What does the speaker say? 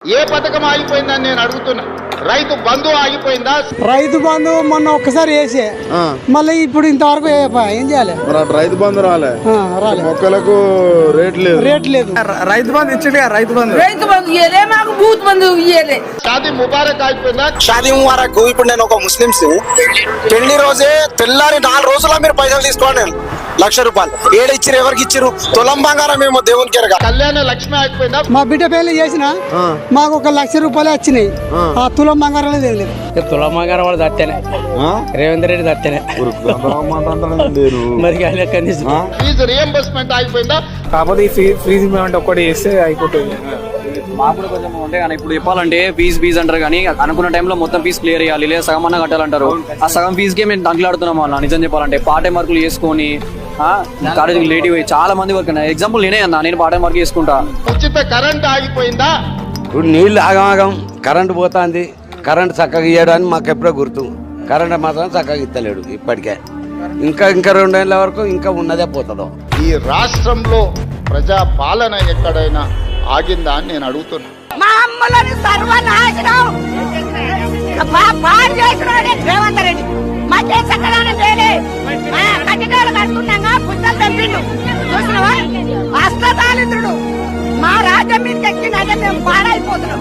ఏ పథకం ఆగిపోయిందని నేను అడుగుతున్నా. రైతు బంధు ఆగిపోయిందా? రైతు బంధు మొన్న ఒక్కసారి వేసే మళ్ళీ ఇప్పుడు ఇంతవరకు ఏం చేయాలి? రైతు బంధు రాలే మొక్కలకు రేట్ లేదు రైతు బంధు ఇచ్చింది. రైతు బంధు ఇయ్యలే, మాకు బూత్ బంధు ఇయ్యలే. షాదీ ముబారక్ ఆగిపోయిందా? షాదీ ముబారక్ ఇప్పుడు నేను ఒక ముస్లింస్ పెళ్లి రోజే తెల్లారి 4 రోజుల మీరు పైసలు తీసుకోండి. 1,00,000 రూపాయలు ఏడు ఇచ్చిరు, ఎవరికి ఇచ్చిరు? తులం బంగారం ఏమో దేవునికి ఎరగా. కళ్యాణ లక్ష్మి ఆగిపోయిందా? మా బిడ్డ పెళ్లి చేసిన మాకు 1,00,000 రూపాయలు వచ్చినాయి. ఆ తులం బంగారం లేదు. తులం బంగారం వాడు దత్తేనే, రేవంత్ రెడ్డి దత్తేనే. మరి ఫీజు రియంబర్స్మెంట్ ఆగిపోయిందా? కాకపోతే ఫీజు పేమెంట్ ఒక్కటి చేస్తే అయిపోతుంది. మాకు కూడా కొంచెం ఉంటే కానీ ఇప్పుడు చెప్పాలంటే ఫీజు అంటారు కానీ అనుకున్న టైంలో మొత్తం ఫీజు క్లియర్ చేయాలి, లేదా సగం అన్న కట్టాలంటారు. ఆ సగం ఫీజుకే మేము దండలాడుతున్నాం అన్న. నిజం చెప్పాలంటే పార్ట్ టైం వర్క్లు చేసుకొని కాలేజీకి లేట్ అయ్యి చాలా మంది వర్క్. ఎగ్జాంపుల్ నేనే అన్న, నేను పార్ట్ టైం వర్క్ చేసుకుంటా. ఉచిత కరెంట్ ఆగిపోయిందా? ఇప్పుడు నీళ్ళు ఆగమాగం, కరెంటు పోతుంది. కరెంట్ చక్కగా ఇవ్వడానికి మాకు ఎప్పుడో గుర్తు. కరెంట్ మాత్రం చక్కగా ఇస్తలేడు ఇప్పటికే. ఇంకా 2 ఏళ్ళ వరకు ఇంకా ఉన్నదే పోతుందో. ఈ రాష్ట్రంలో ప్రజా పాలన ఎక్కడైనా ఆగిందా అని నేను అడుగుతున్నా. మా అమ్మలని సర్వనాశనం పాడు చేసినాడే రేవంత్ రెడ్డి. మాకే చక్కదానం చేయలే. కట్టికాలు కడుతున్నాగా పుస్తలు తెంపిండు చూసినవా? అష్టదాలింద్రుడు మా రాజ్యం మీదకి ఎక్కిందంటే మేము పాడైపోతున్నాం.